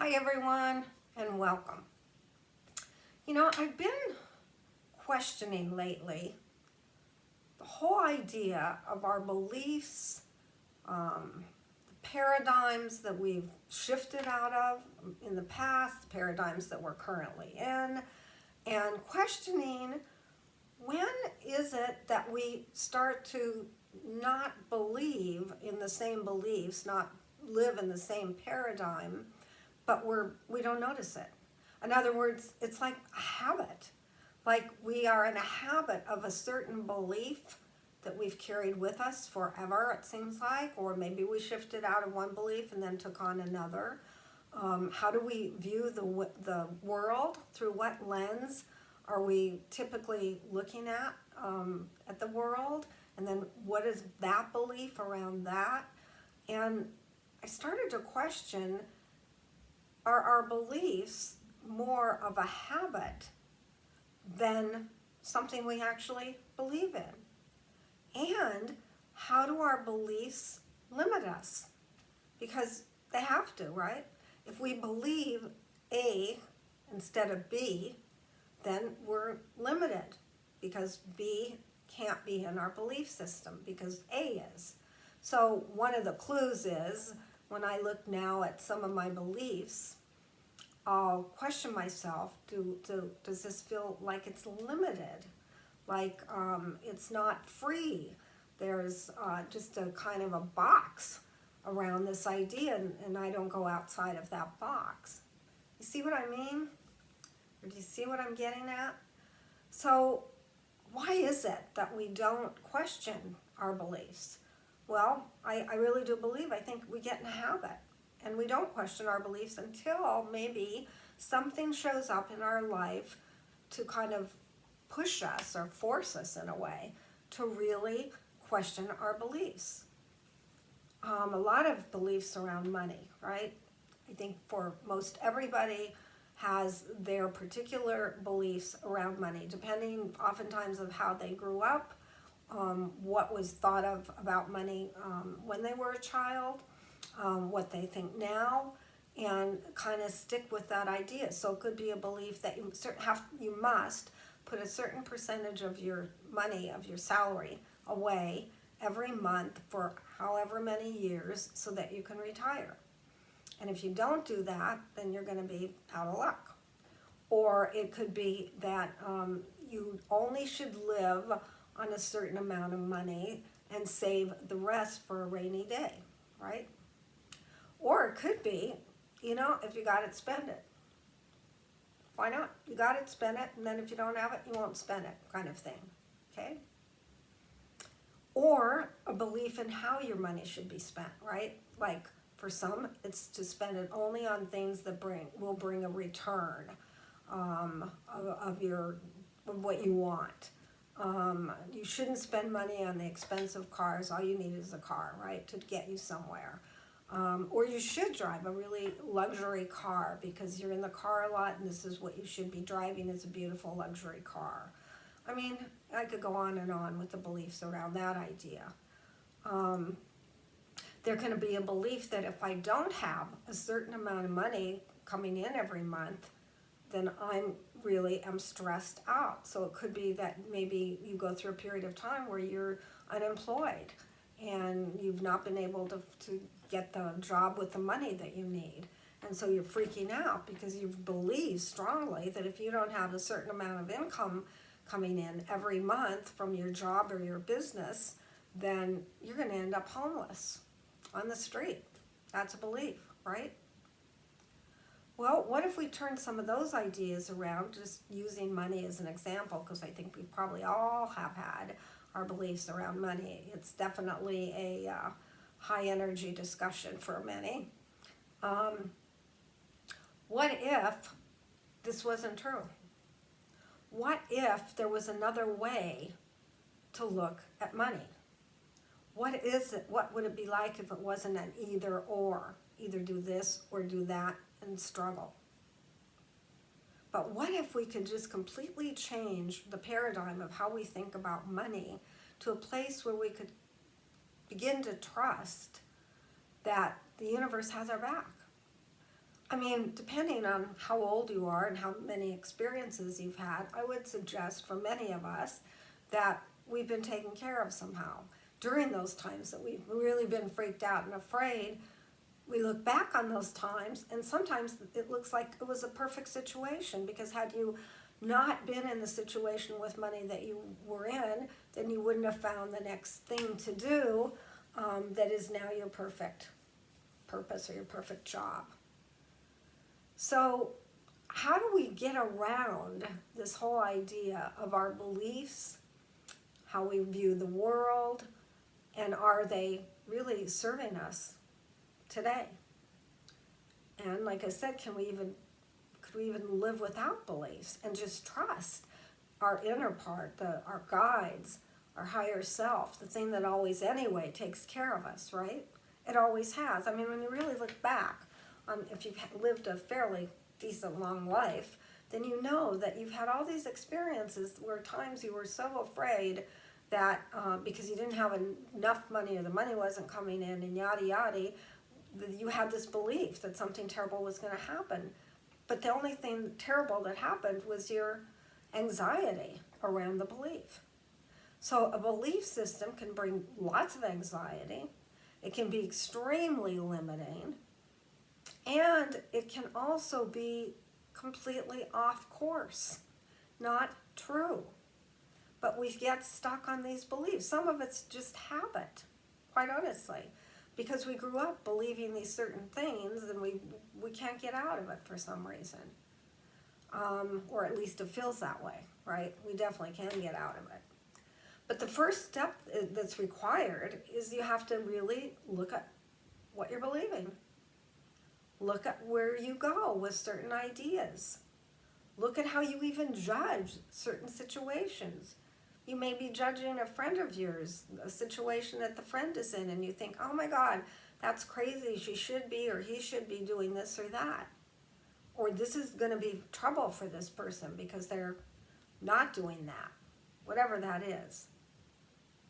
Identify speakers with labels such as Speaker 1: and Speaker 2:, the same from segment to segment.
Speaker 1: Hi everyone and welcome. I've been questioning lately the whole idea of our beliefs, the paradigms that we've shifted out of in the past, the paradigms that we're currently in, and questioning when is it that we start to not believe in the same beliefs, not live in the same paradigm, but we don't notice it. In other words, it's like a habit. Like we are in a habit of a certain belief that we've carried with us forever, it seems like, or maybe we shifted out of one belief and then took on another. How do we view the world? Through what lens are we typically looking at the world? And then what is that belief around that? And I started to question, are our beliefs more of a habit than something we actually believe in? And how do our beliefs limit us? Because they have to, right? If we believe A instead of B, then we're limited because B can't be in our belief system because A is. So one of the clues is when I look now at some of my beliefs, I'll question myself, does this feel like it's limited? Like it's not free. There's just a kind of a box around this idea and I don't go outside of that box. You see what I mean? Or do you see what I'm getting at? So why is it that we don't question our beliefs? Well, I really do believe, I think we get in a habit and we don't question our beliefs until maybe something shows up in our life to kind of push us or force us in a way to really question our beliefs. A lot of beliefs around money, right? I think for most everybody has their particular beliefs around money, depending oftentimes of how they grew up, what was thought of about money when they were a child, what they think now, and kind of stick with that idea. So it could be a belief that you must put a certain percentage of your money, of your salary, away every month for however many years so that you can retire. And if you don't do that, then you're going to be out of luck. Or it could be that you only should live on a certain amount of money and save the rest for a rainy day, right? Or it could be, if you got it, spend it. Why not? You got it, spend it, and then if you don't have it, you won't spend it, kind of thing, okay? Or a belief in how your money should be spent, right? Like for some, it's to spend it only on things that will bring a return of what you want. You shouldn't spend money on the expensive cars. All you need is a car, right, to get you somewhere. Or you should drive a really luxury car because you're in the car a lot and this is what you should be driving, is a beautiful luxury car. I mean, I could go on and on with the beliefs around that idea. There can be a belief that if I don't have a certain amount of money coming in every month, then I'm stressed out. So it could be that maybe you go through a period of time where you're unemployed and you've not been able to get the job with the money that you need. And so you're freaking out because you believe strongly that if you don't have a certain amount of income coming in every month from your job or your business, then you're going to end up homeless on the street. That's a belief, right? Well, what if we turn some of those ideas around, just using money as an example, because I think we probably all have had our beliefs around money. It's definitely a high energy discussion for many. What if this wasn't true? What if there was another way to look at money? What is it? What would it be like if it wasn't an either or? Either do this or do that and struggle. But what if we could just completely change the paradigm of how we think about money to a place where we could begin to trust that the universe has our back? I mean, depending on how old you are and how many experiences you've had, I would suggest for many of us that we've been taken care of somehow. During those times that we've really been freaked out and afraid, we look back on those times and sometimes it looks like it was a perfect situation, because had you not been in the situation with money that you were in, then you wouldn't have found the next thing to do that is now your perfect purpose or your perfect job. So how do we get around this whole idea of our beliefs, how we view the world, and are they really serving us today? And like I said, could we even live without beliefs and just trust our inner part, our guides, our higher self, the thing that always anyway takes care of us, right? It always has. I mean, when you really look back, if you've lived a fairly decent long life, then you know that you've had all these experiences where times you were so afraid that because you didn't have enough money or the money wasn't coming in and yada yada, you had this belief that something terrible was going to happen. But the only thing terrible that happened was your anxiety around the belief. So a belief system can bring lots of anxiety. It can be extremely limiting. And it can also be completely off course, not true. But we get stuck on these beliefs. Some of it's just habit, quite honestly, because we grew up believing these certain things and we can't get out of it for some reason. Or at least it feels that way, right? We definitely can get out of it. But the first step that's required is you have to really look at what you're believing. Look at where you go with certain ideas. Look at how you even judge certain situations. You may be judging a friend of yours, a situation that the friend is in, and you think, oh my God, that's crazy. She should be or he should be doing this or that. Or this is going to be trouble for this person because they're not doing that, whatever that is.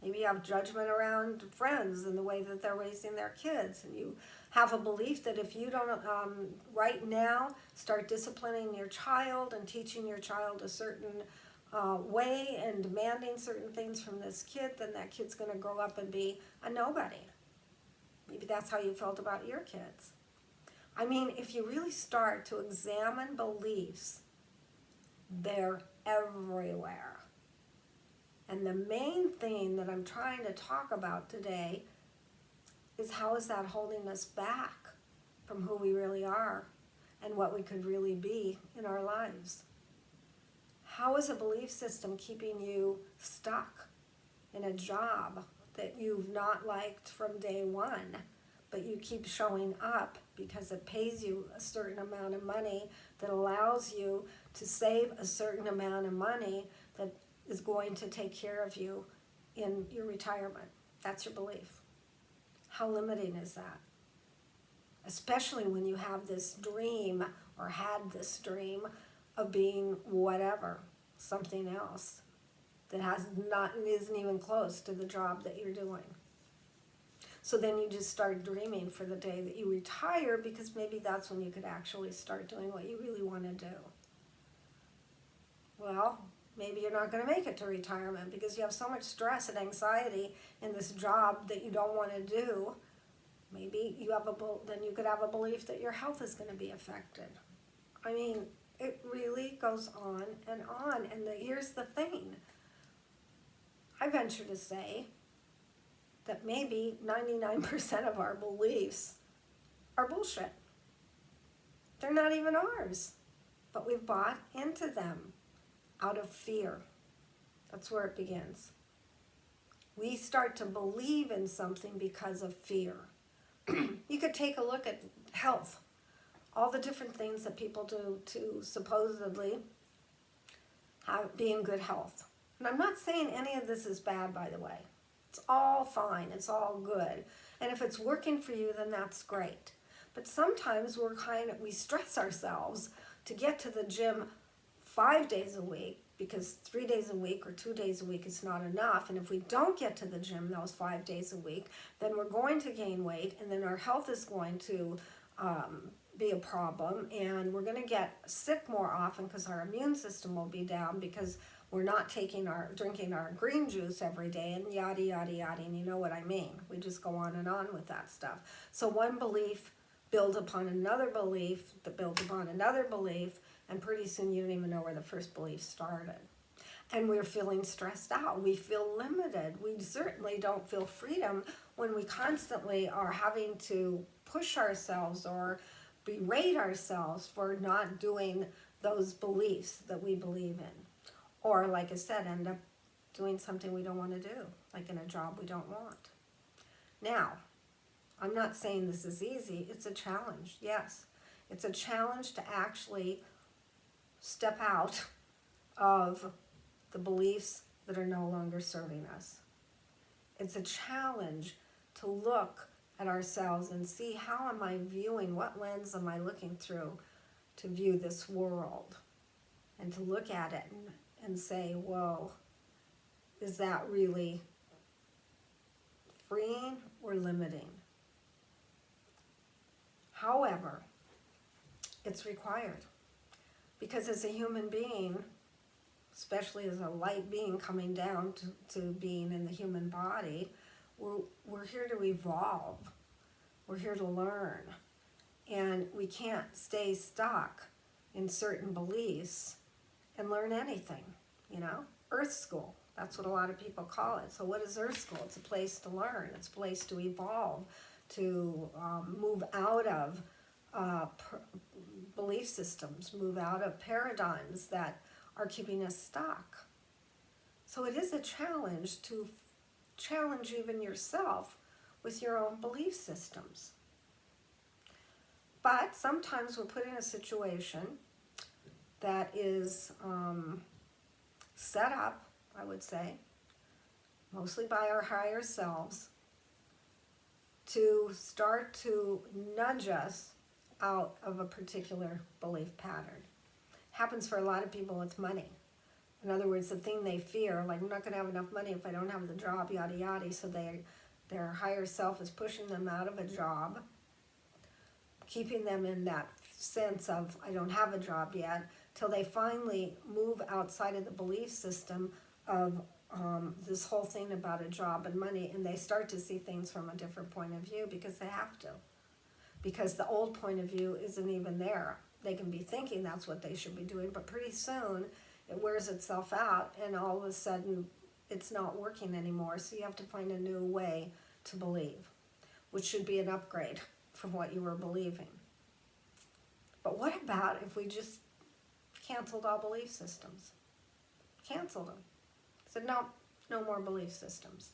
Speaker 1: Maybe you have judgment around friends and the way that they're raising their kids, and you have a belief that if you don't right now start disciplining your child and teaching your child a certain way and demanding certain things from this kid, then that kid's going to grow up and be a nobody. Maybe that's how you felt about your kids. I mean, if you really start to examine beliefs, they're everywhere. And the main thing that I'm trying to talk about today is how is that holding us back from who we really are and what we could really be in our lives. How is a belief system keeping you stuck in a job that you've not liked from day one, but you keep showing up because it pays you a certain amount of money that allows you to save a certain amount of money that is going to take care of you in your retirement? That's your belief. How limiting is that? Especially when you have this dream or had this dream of being whatever, something else that isn't even close to the job that you're doing. So then you just start dreaming for the day that you retire, because maybe that's when you could actually start doing what you really want to do. Well, maybe you're not going to make it to retirement because you have so much stress and anxiety in this job that you don't want to do. Maybe then you could have a belief that your health is going to be affected. I mean, it really goes on and on. And here's the thing. I venture to say that maybe 99% of our beliefs are bullshit. They're not even ours, but we've bought into them out of fear. That's where it begins. We start to believe in something because of fear. You could take a look at health, all the different things that people do to supposedly be in good health. And I'm not saying any of this is bad, by the way. It's all fine, it's all good. And if it's working for you, then that's great. But sometimes we stress ourselves to get to the gym 5 days a week, because 3 days a week or 2 days a week is not enough. And if we don't get to the gym those 5 days a week, then we're going to gain weight, and then our health is going to be a problem, and we're going to get sick more often because our immune system will be down because we're not drinking our green juice every day, and yada, yada, yada, and you know what I mean. We just go on and on with that stuff. So one belief builds upon another belief that builds upon another belief, and pretty soon you don't even know where the first belief started. And we're feeling stressed out. We feel limited. We certainly don't feel freedom when we constantly are having to push ourselves or berate ourselves for not doing those beliefs that we believe in. Or, like I said, end up doing something we don't want to do, like in a job we don't want. Now, I'm not saying this is easy. It's a challenge, yes. It's a challenge to actually step out of the beliefs that are no longer serving us. It's a challenge to look at ourselves and see, how am I viewing, what lens am I looking through to view this world, and to look at it and say, whoa, is that really freeing or limiting? However, it's required, because as a human being, especially as a light being coming down to being in the human body, we're here to evolve. We're here to learn. And we can't stay stuck in certain beliefs and learn anything, you know? Earth school, that's what a lot of people call it. So what is Earth school? It's a place to learn. It's a place to evolve, to move out of belief systems, move out of paradigms that are keeping us stuck. So it is a challenge to challenge even yourself with your own belief systems. But sometimes we're put in a situation that is set up, I would say, mostly by our higher selves, to start to nudge us out of a particular belief pattern. Happens for a lot of people with money. In other words, the thing they fear, like, I'm not going to have enough money if I don't have the job, yada, yada. So their higher self is pushing them out of a job, keeping them in that sense of, I don't have a job yet, till they finally move outside of the belief system of this whole thing about a job and money, and they start to see things from a different point of view because they have to. Because the old point of view isn't even there. They can be thinking that's what they should be doing, but pretty soon it wears itself out, and all of a sudden it's not working anymore. So you have to find a new way to believe, which should be an upgrade from what you were believing. But what about if we just canceled all belief systems? Canceled them. Said, no, no more belief systems.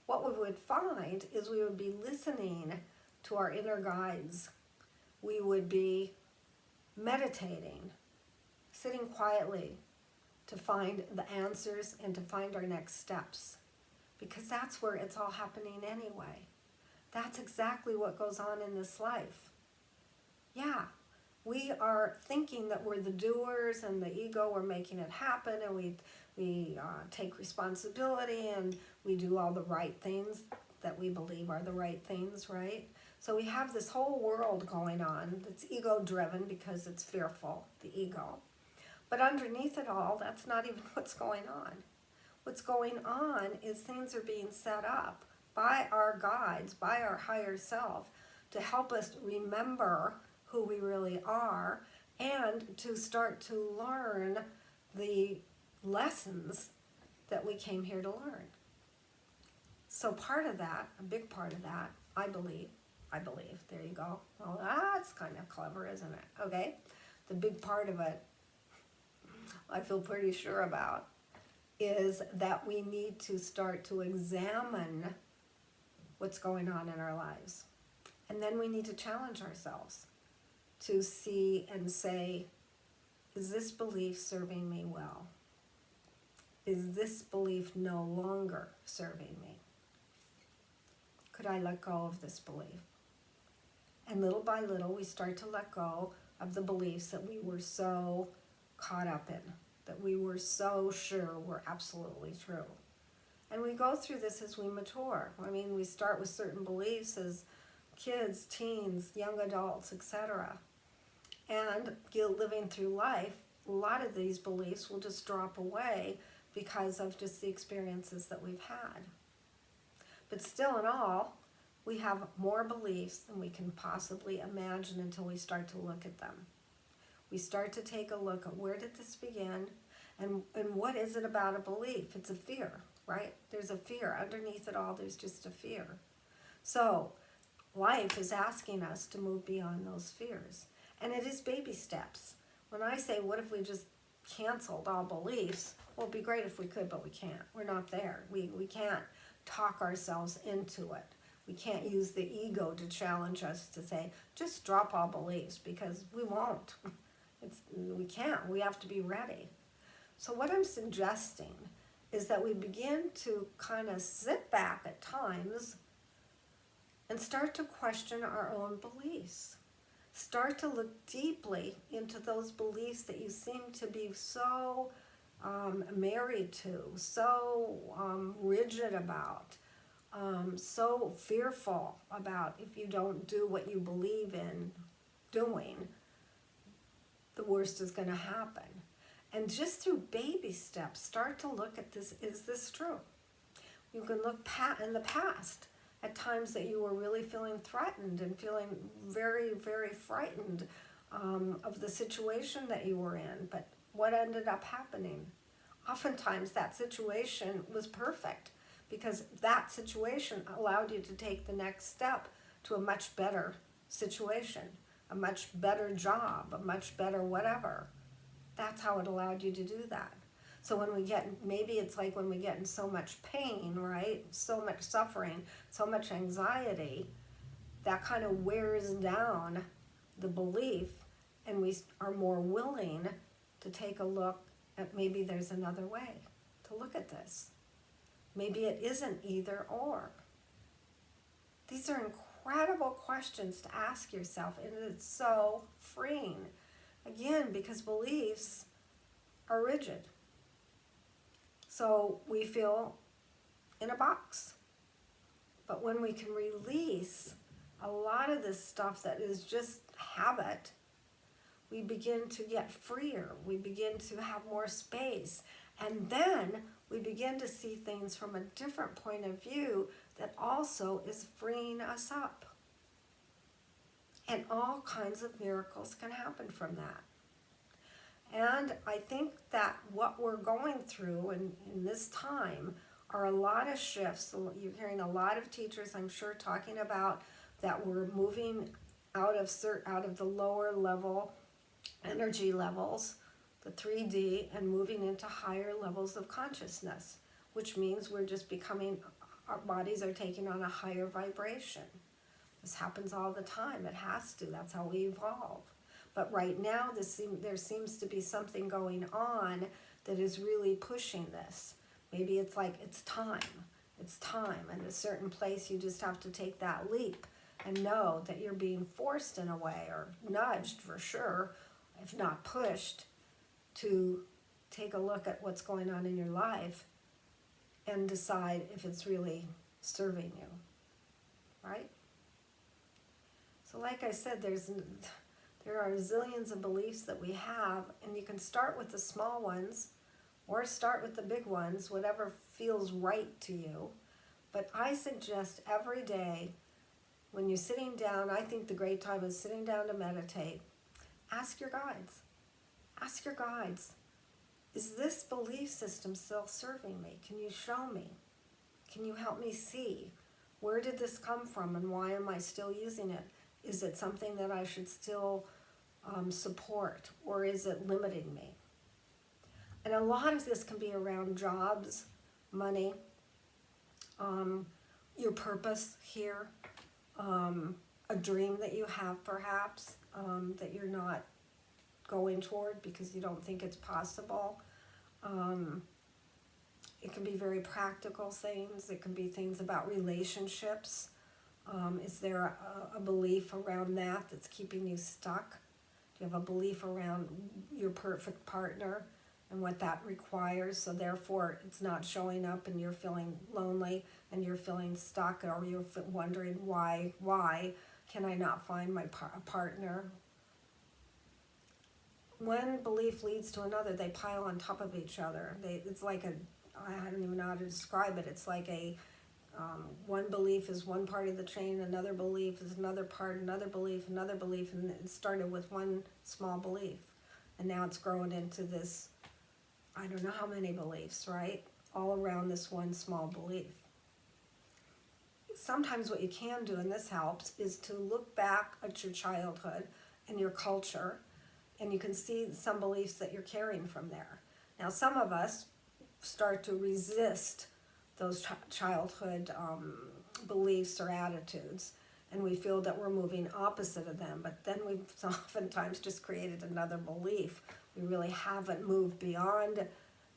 Speaker 1: What we would find is we would be listening to our inner guides. We would be meditating, sitting quietly to find the answers and to find our next steps. Because that's where it's all happening anyway. That's exactly what goes on in this life. Yeah, we are thinking that we're the doers, and the ego, we're making it happen, and we take responsibility, and we do all the right things that we believe are the right things, right? So we have this whole world going on that's ego-driven because it's fearful, the ego. But underneath it all, that's not even what's going on. What's going on is things are being set up by our guides, by our higher self, to help us remember who we really are and to start to learn the lessons that we came here to learn. So part of that, a big part of that, I believe, there you go. Well, that's kind of clever, isn't it? Okay, the big part of it, I feel pretty sure about, is that we need to start to examine what's going on in our lives. And then we need to challenge ourselves to see and say, is this belief serving me well? Is this belief no longer serving me? Could I let go of this belief? And little by little, we start to let go of the beliefs that we were so caught up in, that we were so sure were absolutely true. And we go through this as we mature. I mean, we start with certain beliefs as kids, teens, young adults, etc. And living through life, a lot of these beliefs will just drop away because of just the experiences that we've had. But still in all, we have more beliefs than we can possibly imagine until we start to look at them. We start to take a look at where did this begin, and what is it about a belief? It's a fear, right? There's a fear. Underneath it all, there's just a fear. So life is asking us to move beyond those fears. And it is baby steps. When I say, what if we just canceled all beliefs? Well, it'd be great if we could, but we can't. We're not there. We can't talk ourselves into it. We can't use the ego to challenge us to say, just drop all beliefs, because we won't. We can't. We have to be ready. So what I'm suggesting is that we begin to kind of sit back at times and start to question our own beliefs. Start to look deeply into those beliefs that you seem to be so married to, so rigid about, so fearful about. If you don't do what you believe in doing, the worst is going to happen. And just through baby steps, start to look at this. Is this true? You can look in the past at times that you were really feeling threatened and feeling very, very frightened of the situation that you were in. But what ended up happening? Oftentimes that situation was perfect, because that situation allowed you to take the next step to a much better situation, a much better job, a much better whatever. That's how it allowed you to do that. So when we get, maybe it's like when we get in so much pain, right? So much suffering, so much anxiety, that kind of wears down the belief, and we are more willing to take a look at maybe there's another way to look at this. Maybe it isn't either or. These are incredible questions to ask yourself, and it's so freeing. Again, because beliefs are rigid. So we feel in a box. But when we can release a lot of this stuff that is just habit, we begin to get freer. We begin to have more space. And then we begin to see things from a different point of view that also is freeing us up. And all kinds of miracles can happen from that. And I think that what we're going through in this time are a lot of shifts. You're hearing a lot of teachers, I'm sure, talking about that we're moving out of the lower level energy levels, the 3D, and moving into higher levels of consciousness, which means we're just becoming, our bodies are taking on a higher vibration. This happens all the time. It has to. That's how we evolve. But right now, there seems to be something going on that is really pushing this. Maybe it's like it's time. It's time. And at a certain place, you just have to take that leap and know that you're being forced in a way, or nudged for sure, if not pushed, to take a look at what's going on in your life and decide if it's really serving you, right? So like I said, there are zillions of beliefs that we have, and you can start with the small ones or start with the big ones, whatever feels right to you. But I suggest every day when you're sitting down, I think the great time is sitting down to meditate. Ask your guides. Ask your guides, is this belief system still serving me? Can you show me? Can you help me see? Where did this come from, and why am I still using it? Is it something that I should still support, or is it limiting me? And a lot of this can be around jobs, money, your purpose here, a dream that you have perhaps that you're not going toward because you don't think it's possible. It can be very practical things. It can be things about relationships. Is there a belief around that that's keeping you stuck? Do you have a belief around your perfect partner and what that requires, so therefore it's not showing up and you're feeling lonely and you're feeling stuck, or you're wondering why can I not find my partner? One belief leads to another. They pile on top of each other. It's like I don't even know how to describe it. It's like one belief is one part of the chain, another belief is another part, another belief, and it started with one small belief. And now it's grown into this, I don't know how many beliefs, right? All around this one small belief. Sometimes what you can do, and this helps, is to look back at your childhood and your culture, and you can see some beliefs that you're carrying from there. Now, some of us start to resist those childhood beliefs or attitudes, and we feel that we're moving opposite of them, but then we've oftentimes just created another belief. We really haven't moved beyond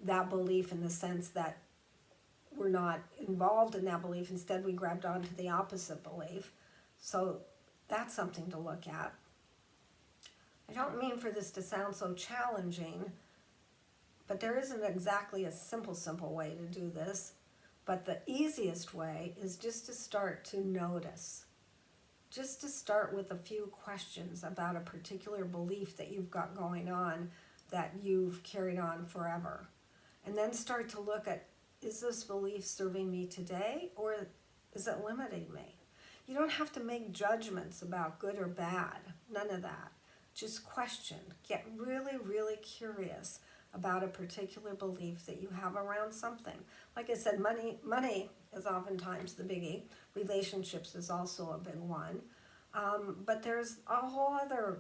Speaker 1: that belief in the sense that we're not involved in that belief. Instead, we grabbed onto the opposite belief. So that's something to look at. I don't mean for this to sound so challenging, but there isn't exactly a simple way to do this. But the easiest way is just to start to notice. Just to start with a few questions about a particular belief that you've got going on that you've carried on forever. And then start to look at, is this belief serving me today, or is it limiting me? You don't have to make judgments about good or bad, none of that. Just question, get really, really curious about a particular belief that you have around something. Like I said, money is oftentimes the biggie. Relationships is also a big one. But there's a whole other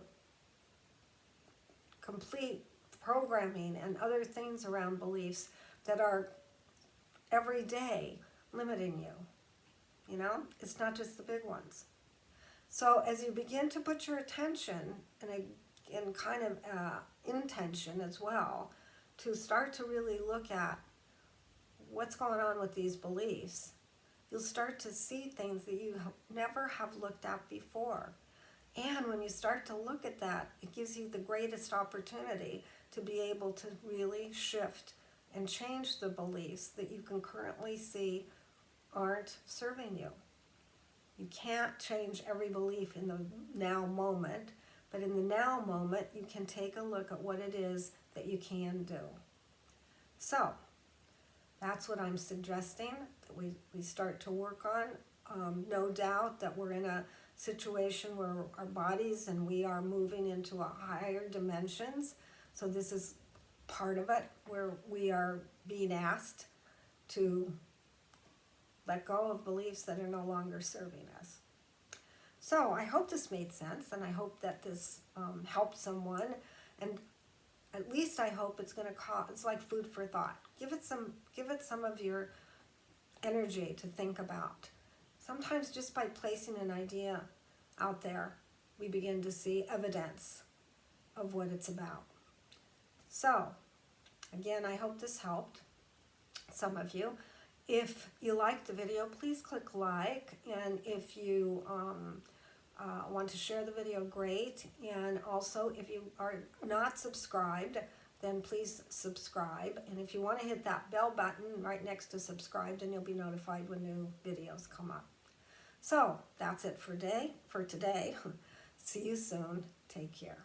Speaker 1: complete programming and other things around beliefs that are every day limiting you. You know, it's not just the big ones. So as you begin to put your attention and kind of intention as well, to start to really look at what's going on with these beliefs, you'll start to see things that you never have looked at before. And when you start to look at that, it gives you the greatest opportunity to be able to really shift and change the beliefs that you can currently see aren't serving you. You can't change every belief in the now moment, but in the now moment, you can take a look at what it is that you can do. So, that's what I'm suggesting, that we start to work on. No doubt that we're in a situation where our bodies and we are moving into a higher dimensions. So this is part of it, where we are being asked to let go of beliefs that are no longer serving us. So I hope this made sense, and I hope that this helped someone, and at least I hope it's going to it's like food for thought. Give it some of your energy to think about. Sometimes just by placing an idea out there, we begin to see evidence of what it's about. So, again, I hope this helped some of you. If you liked the video, please click like, and if you want to share the video, great. And also, if you are not subscribed, then please subscribe. And if you want to hit that bell button right next to subscribe, then you'll be notified when new videos come up. So that's it for today. See you soon. Take care.